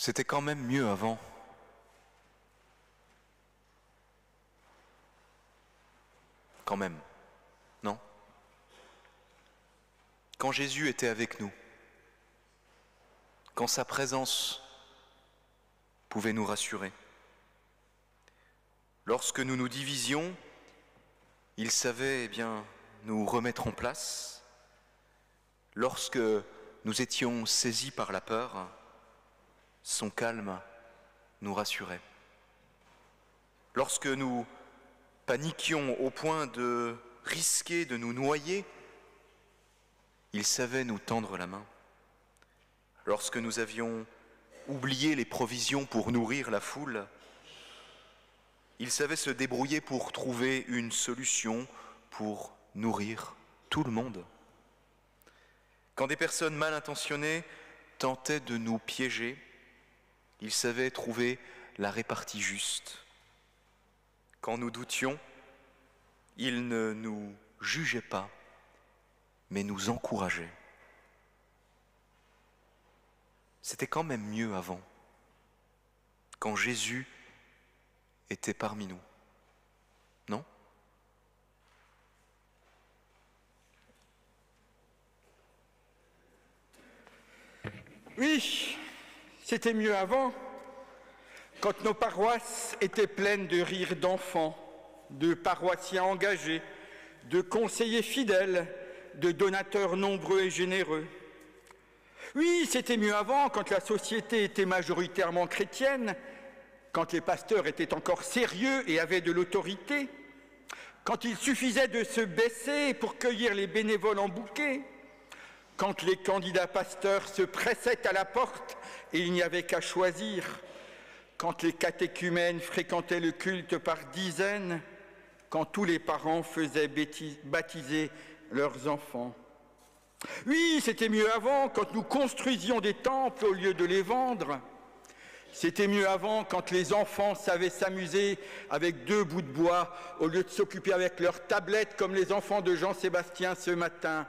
C'était quand même mieux avant. Quand même, non? Quand Jésus était avec nous, quand sa présence pouvait nous rassurer. Lorsque nous nous divisions, il savait nous remettre en place. Lorsque nous étions saisis par la peur, son calme nous rassurait. Lorsque nous paniquions au point de risquer de nous noyer, il savait nous tendre la main. Lorsque nous avions oublié les provisions pour nourrir la foule, il savait se débrouiller pour trouver une solution pour nourrir tout le monde. Quand des personnes mal intentionnées tentaient de nous piéger, il savait trouver la répartie juste. Quand nous doutions, il ne nous jugeait pas, mais nous encourageait. C'était quand même mieux avant, quand Jésus était parmi nous, non ? Oui, c'était mieux avant, quand nos paroisses étaient pleines de rires d'enfants, de paroissiens engagés, de conseillers fidèles, de donateurs nombreux et généreux. Oui, c'était mieux avant, quand la société était majoritairement chrétienne, quand les pasteurs étaient encore sérieux et avaient de l'autorité, quand il suffisait de se baisser pour cueillir les bénévoles en bouquet, quand les candidats pasteurs se pressaient à la porte et il n'y avait qu'à choisir, quand les catéchumènes fréquentaient le culte par dizaines, quand tous les parents faisaient baptiser leurs enfants. Oui, c'était mieux avant, quand nous construisions des temples au lieu de les vendre. C'était mieux avant, quand les enfants savaient s'amuser avec 2 bouts de bois au lieu de s'occuper avec leurs tablettes comme les enfants de Jean-Sébastien ce matin.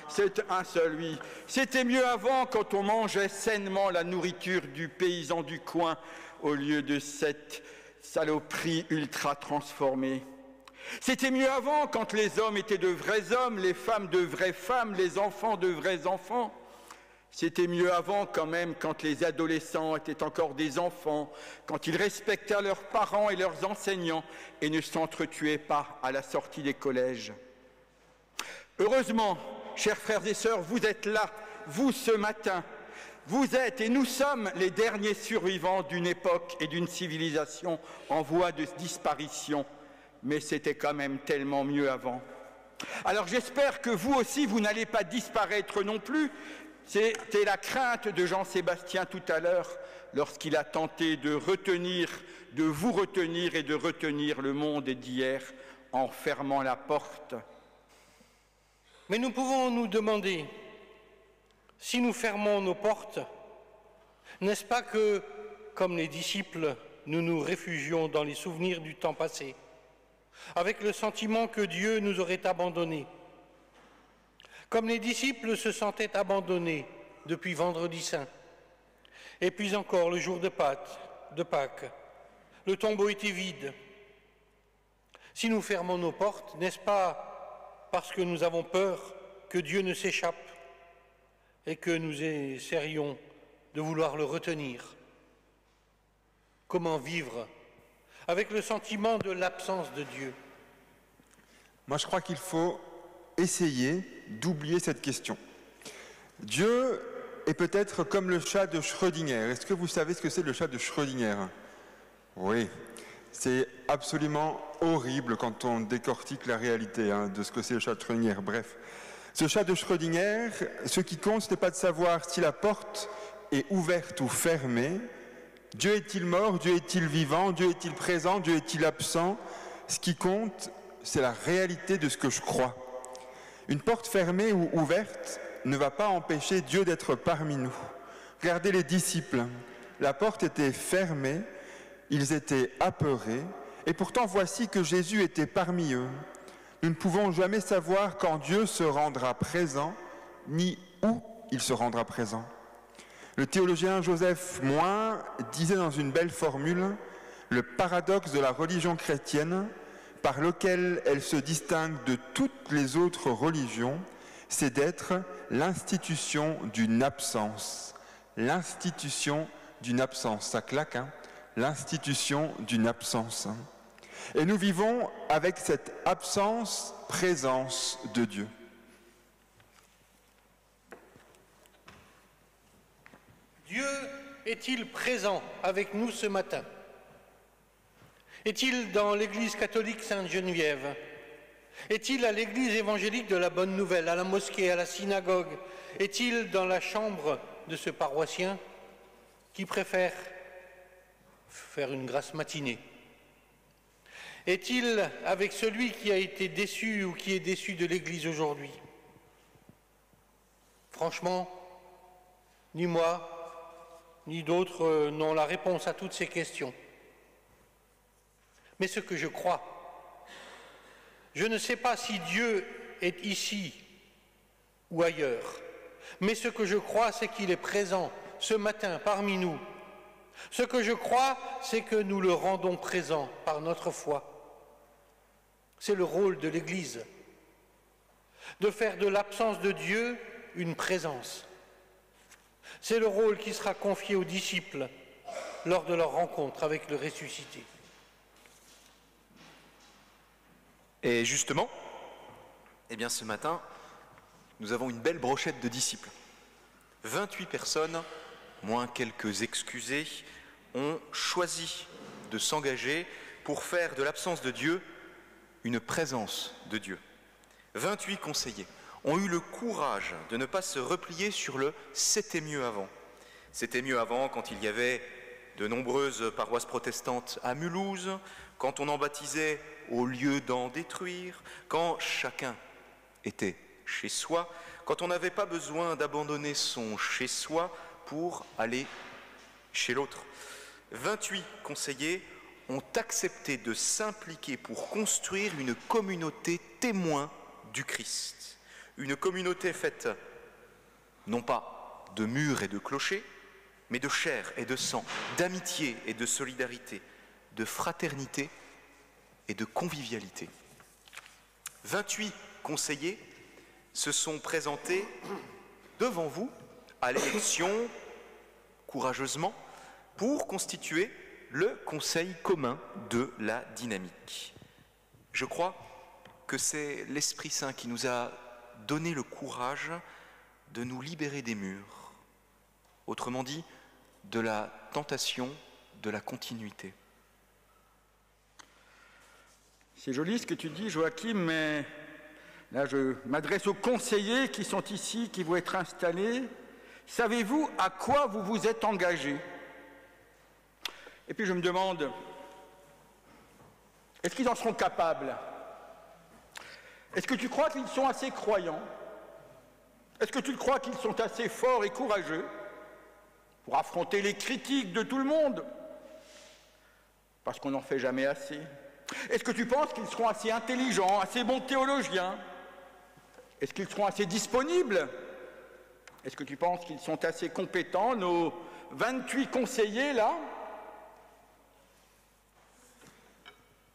C'est un seul, oui. C'était mieux avant, quand on mangeait sainement la nourriture du paysan du coin au lieu de cette saloperie ultra transformée. C'était mieux avant, quand les hommes étaient de vrais hommes, les femmes de vraies femmes, les enfants de vrais enfants. C'était mieux avant quand même, quand les adolescents étaient encore des enfants, quand ils respectaient leurs parents et leurs enseignants et ne s'entretuaient pas à la sortie des collèges. Heureusement, chers frères et sœurs, vous êtes là, vous ce matin. Vous êtes et nous sommes les derniers survivants d'une époque et d'une civilisation en voie de disparition. Mais c'était quand même tellement mieux avant. Alors j'espère que vous aussi, vous n'allez pas disparaître non plus. C'était la crainte de Jean-Sébastien tout à l'heure, lorsqu'il a tenté de vous retenir et de retenir le monde d'hier en fermant la porte. Mais nous pouvons nous demander, si nous fermons nos portes, n'est-ce pas que, comme les disciples, nous nous réfugions dans les souvenirs du temps passé, avec le sentiment que Dieu nous aurait abandonnés. Comme les disciples se sentaient abandonnés depuis Vendredi Saint, et puis encore le jour de Pâques, le tombeau était vide. Si nous fermons nos portes, n'est-ce pas parce que nous avons peur que Dieu ne s'échappe et que nous essaierions de vouloir le retenir? Comment vivre avec le sentiment de l'absence de Dieu? Moi, je crois qu'il faut essayer d'oublier cette question. Dieu est peut-être comme le chat de Schrödinger. Est-ce que vous savez ce que c'est le chat de Schrödinger? Oui, c'est absolument horrible quand on décortique la réalité de ce que c'est le chat de Schrödinger. Bref, ce chat de Schrödinger, ce qui compte, ce n'est pas de savoir si la porte est ouverte ou fermée. Dieu est-il mort? Dieu est-il vivant? Dieu est-il présent? Dieu est-il absent? Ce qui compte, c'est la réalité de ce que je crois. Une porte fermée ou ouverte ne va pas empêcher Dieu d'être parmi nous. Regardez les disciples. La porte était fermée, ils étaient apeurés, et pourtant voici que Jésus était parmi eux. Nous ne pouvons jamais savoir quand Dieu se rendra présent, ni où il se rendra présent. Le théologien Joseph Moin disait dans une belle formule « Le paradoxe de la religion chrétienne, par lequel elle se distingue de toutes les autres religions, c'est d'être l'institution d'une absence. » L'institution d'une absence, ça claque, hein? L'institution d'une absence. Et nous vivons avec cette absence-présence de Dieu. Dieu est-il présent avec nous ce matin? Est-il dans l'église catholique Sainte-Geneviève? Est-il à l'église évangélique de la Bonne Nouvelle, à la mosquée, à la synagogue? Est-il dans la chambre de ce paroissien qui préfère faire une grasse matinée? Est-il avec celui qui a été déçu ou qui est déçu de l'église aujourd'hui? Franchement, ni moi, ni d'autres n'ont la réponse à toutes ces questions. Mais ce que je crois, je ne sais pas si Dieu est ici ou ailleurs, mais ce que je crois, c'est qu'il est présent ce matin parmi nous. Ce que je crois, c'est que nous le rendons présent par notre foi. C'est le rôle de l'Église, de faire de l'absence de Dieu une présence. C'est le rôle qui sera confié aux disciples lors de leur rencontre avec le ressuscité. Et justement, eh bien ce matin, nous avons une belle brochette de disciples. 28 personnes, moins quelques excusés, ont choisi de s'engager pour faire de l'absence de Dieu une présence de Dieu. 28 conseillers ont eu le courage de ne pas se replier sur le « c'était mieux avant ». C'était mieux avant quand il y avait de nombreuses paroisses protestantes à Mulhouse, quand on en baptisait au lieu d'en détruire, quand chacun était chez soi, quand on n'avait pas besoin d'abandonner son chez-soi pour aller chez l'autre. 28 conseillers ont accepté de s'impliquer pour construire une communauté témoin du Christ. Une communauté faite non pas de murs et de clochers, mais de chair et de sang, d'amitié et de solidarité, de fraternité et de convivialité. 28 conseillers se sont présentés devant vous à l'élection, courageusement, pour constituer le conseil commun de la dynamique. Je crois que c'est l'Esprit Saint qui nous a donné le courage de nous libérer des murs, autrement dit, de la tentation de la continuité. C'est joli ce que tu dis, Joachim, mais là je m'adresse aux conseillers qui sont ici, qui vont être installés. Savez-vous à quoi vous vous êtes engagés? Et puis je me demande, est-ce qu'ils en seront capables? Est-ce que tu crois qu'ils sont assez croyants? Est-ce que tu crois qu'ils sont assez forts et courageux pour affronter les critiques de tout le monde? Parce qu'on n'en fait jamais assez. Est-ce que tu penses qu'ils seront assez intelligents, assez bons théologiens? Est-ce qu'ils seront assez disponibles? Est-ce que tu penses qu'ils sont assez compétents, nos 28 conseillers là?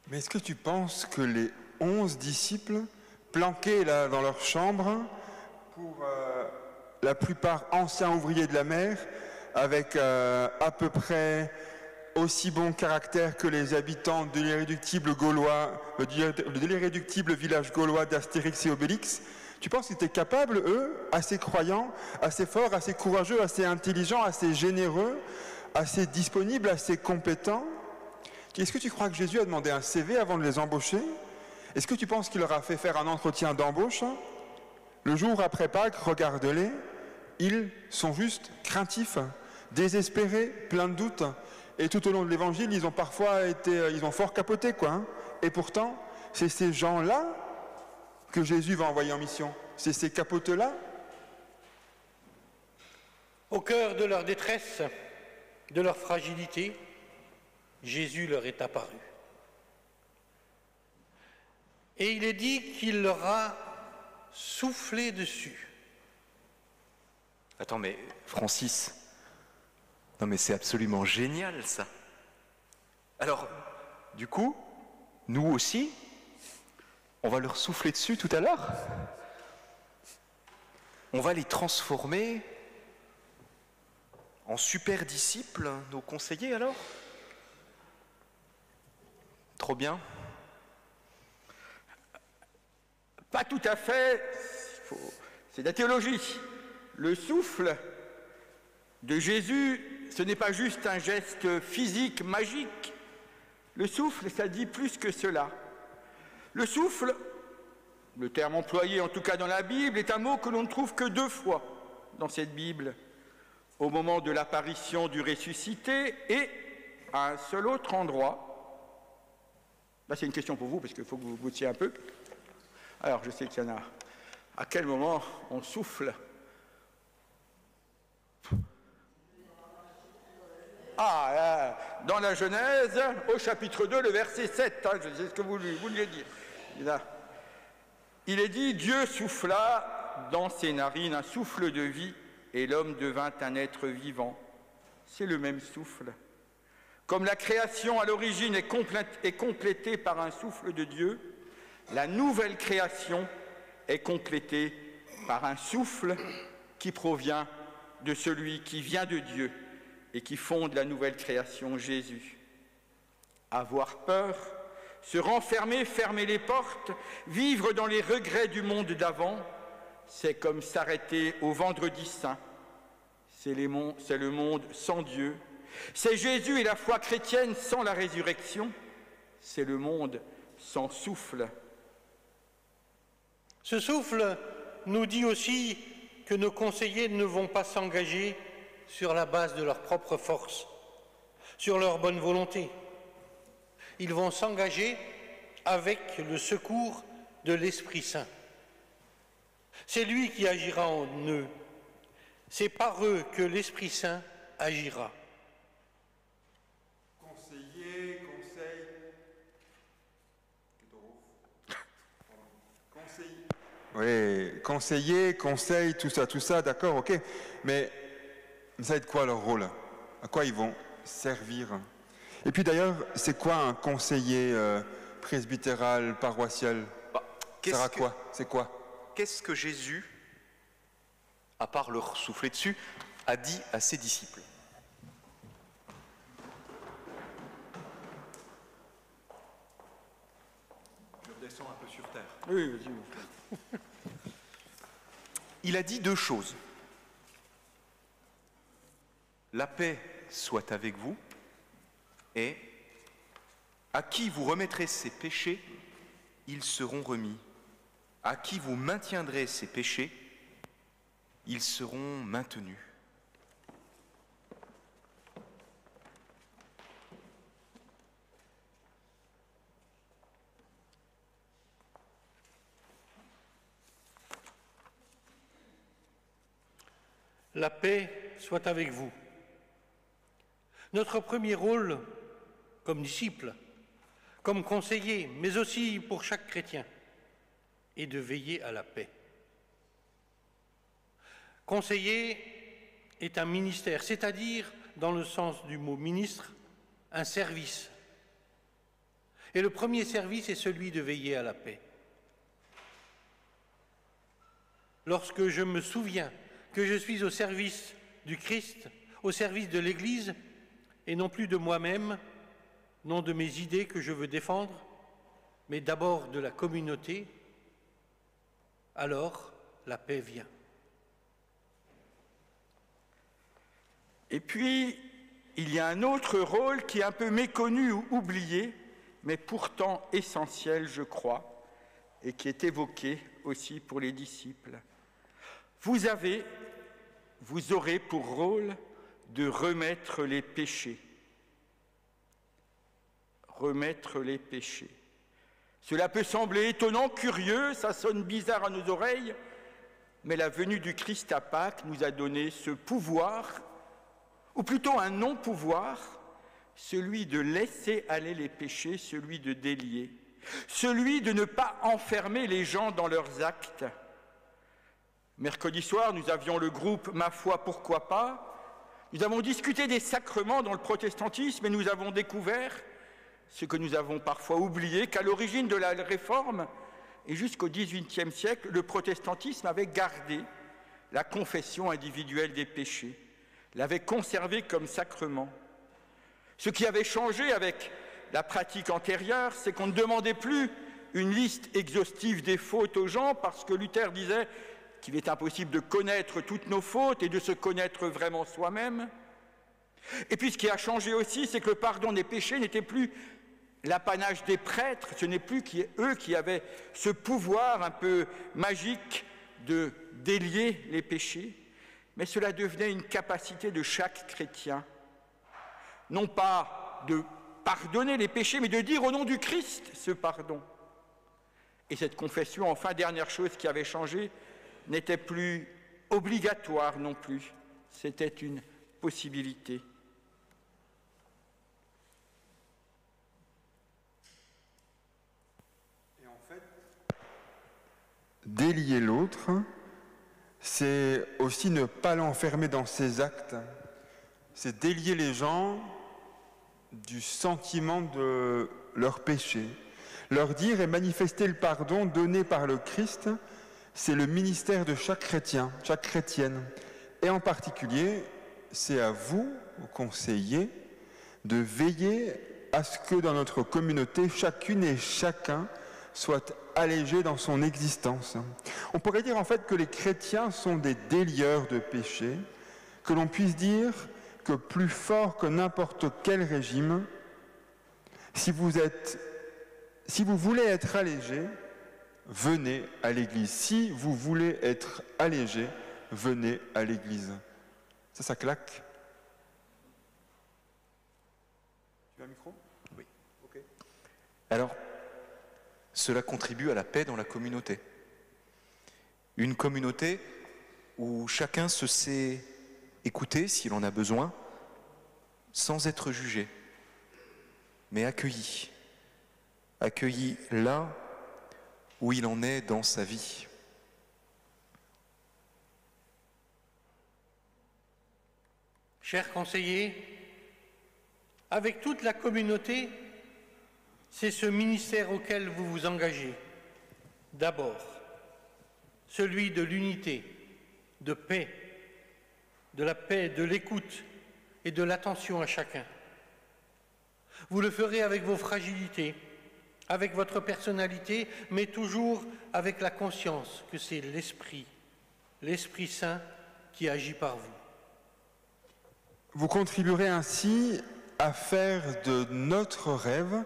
Mais est-ce que tu penses que les 11 disciples planqués là dans leur chambre, pour la plupart anciens ouvriers de la mer, avec à peu près aussi bon caractère que les habitants de l'irréductible village gaulois d'Astérix et Obélix, tu penses qu'ils étaient capables, eux, assez croyants, assez forts, assez courageux, assez intelligents, assez généreux, assez disponibles, assez compétents? Est-ce que tu crois que Jésus a demandé un CV avant de les embaucher? Est-ce que tu penses qu'il leur a fait faire un entretien d'embauche? Le jour après Pâques, regarde-les, ils sont juste craintifs, désespérés, pleins de doutes. Et tout au long de l'évangile, ils ont fort capoté, quoi. Hein. Et pourtant, c'est ces gens-là que Jésus va envoyer en mission. C'est ces capoteux-là. Au cœur de leur détresse, de leur fragilité, Jésus leur est apparu. Et il est dit qu'il leur a soufflé dessus. Attends, mais Francis, Non mais c'est absolument génial ça. Alors, du coup, nous aussi, on va leur souffler dessus tout à l'heure. On va les transformer en super disciples, nos conseillers alors. Trop bien. Pas tout à fait, c'est de la théologie. Le souffle de Jésus, ce n'est pas juste un geste physique magique. Le souffle, ça dit plus que cela. Le souffle, le terme employé en tout cas dans la Bible, est un mot que l'on ne trouve que 2 fois dans cette Bible, au moment de l'apparition du ressuscité et à un seul autre endroit. Là, c'est une question pour vous, parce qu'il faut que vous goûtiez un peu. Alors, je sais qu'il y en a. À quel moment on souffle? Dans la Genèse, au chapitre 2, le verset 7, je sais ce que vous vouliez dire. Il est dit, Dieu souffla dans ses narines un souffle de vie, et l'homme devint un être vivant. C'est le même souffle. Comme la création à l'origine est complétée par un souffle de Dieu, la nouvelle création est complétée par un souffle qui provient de celui qui vient de Dieu et qui fonde la nouvelle création, Jésus. Avoir peur, se renfermer, fermer les portes, vivre dans les regrets du monde d'avant, c'est comme s'arrêter au vendredi saint. C'est le monde sans Dieu. C'est Jésus et la foi chrétienne sans la résurrection. C'est le monde sans souffle. Ce souffle nous dit aussi que nos conseillers ne vont pas s'engager sur la base de leur propre force, sur leur bonne volonté. Ils vont s'engager avec le secours de l'Esprit Saint. C'est lui qui agira en eux. C'est par eux que l'Esprit Saint agira. Conseiller, oui, conseiller, conseil, tout ça, d'accord, ok. Mais ça va être quoi leur rôle? À quoi ils vont servir? Et puis d'ailleurs, c'est quoi un conseiller presbytéral, paroissial? Ça sert à quoi? C'est quoi? Qu'est-ce que Jésus, à part leur souffler dessus, a dit à ses disciples? Je redescends un peu sur terre. Oui, vas-y. Il a dit 2 choses. La paix soit avec vous, et à qui vous remettrez ses péchés, ils seront remis. À qui vous maintiendrez ses péchés, ils seront maintenus. La paix soit avec vous. Notre premier rôle, comme disciple, comme conseiller, mais aussi pour chaque chrétien, est de veiller à la paix. Conseiller est un ministère, c'est-à-dire, dans le sens du mot ministre, un service. Et le premier service est celui de veiller à la paix. Lorsque je me souviens que je suis au service du Christ, au service de l'Église, et non plus de moi-même, non de mes idées que je veux défendre, mais d'abord de la communauté, alors la paix vient. Et puis, il y a un autre rôle qui est un peu méconnu ou oublié, mais pourtant essentiel, je crois, et qui est évoqué aussi pour les disciples. Vous aurez pour rôle de remettre les péchés. Remettre les péchés. Cela peut sembler étonnant, curieux, ça sonne bizarre à nos oreilles, mais la venue du Christ à Pâques nous a donné ce pouvoir, ou plutôt un non-pouvoir, celui de laisser aller les péchés, celui de délier, celui de ne pas enfermer les gens dans leurs actes. Mercredi soir, nous avions le groupe « Ma foi, pourquoi pas ?» Nous avons discuté des sacrements dans le protestantisme et nous avons découvert, ce que nous avons parfois oublié, qu'à l'origine de la Réforme et jusqu'au XVIIIe siècle, le protestantisme avait gardé la confession individuelle des péchés, l'avait conservée comme sacrement. Ce qui avait changé avec la pratique antérieure, c'est qu'on ne demandait plus une liste exhaustive des fautes aux gens parce que Luther disait qu'il est impossible de connaître toutes nos fautes et de se connaître vraiment soi-même. Et puis ce qui a changé aussi, c'est que le pardon des péchés n'était plus l'apanage des prêtres, ce n'est plus eux qui avaient ce pouvoir un peu magique de délier les péchés, mais cela devenait une capacité de chaque chrétien, non pas de pardonner les péchés, mais de dire au nom du Christ ce pardon. Et cette confession, enfin, dernière chose qui avait changé, n'était plus obligatoire non plus, c'était une possibilité. Et en fait, délier l'autre, c'est aussi ne pas l'enfermer dans ses actes, c'est délier les gens du sentiment de leur péché. Leur dire et manifester le pardon donné par le Christ, c'est le ministère de chaque chrétien, chaque chrétienne. Et en particulier, c'est à vous, aux conseillers, de veiller à ce que dans notre communauté, chacune et chacun soit allégé dans son existence. On pourrait dire en fait que les chrétiens sont des délieurs de péché, que l'on puisse dire que plus fort que n'importe quel régime, si vous voulez être allégé, venez à l'Église. Si vous voulez être allégé, venez à l'Église. Ça claque. Tu as un micro ? Oui. Ok. Alors, cela contribue à la paix dans la communauté. Une communauté où chacun se sait écouter s'il en a besoin, sans être jugé, mais accueilli. Accueilli là où il en est dans sa vie. Chers conseillers, avec toute la communauté, c'est ce ministère auquel vous vous engagez. D'abord, celui de l'unité, de paix, de la paix, de l'écoute et de l'attention à chacun. Vous le ferez avec vos fragilités, avec votre personnalité, mais toujours avec la conscience que c'est l'Esprit Saint qui agit par vous. Vous contribuerez ainsi à faire de notre rêve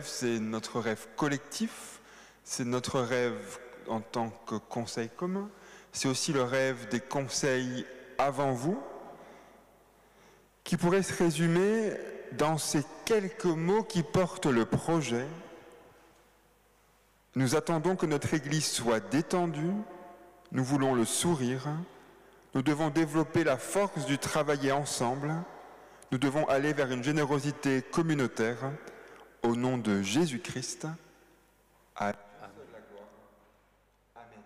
c'est notre rêve collectif, c'est notre rêve en tant que conseil commun, c'est aussi le rêve des conseils avant vous, qui pourrait se résumer dans ces quelques mots qui portent le projet. Nous attendons que notre Église soit détendue, nous voulons le sourire, nous devons développer la force du travailler ensemble, nous devons aller vers une générosité communautaire, au nom de Jésus-Christ. Amen. Amen.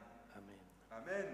Amen.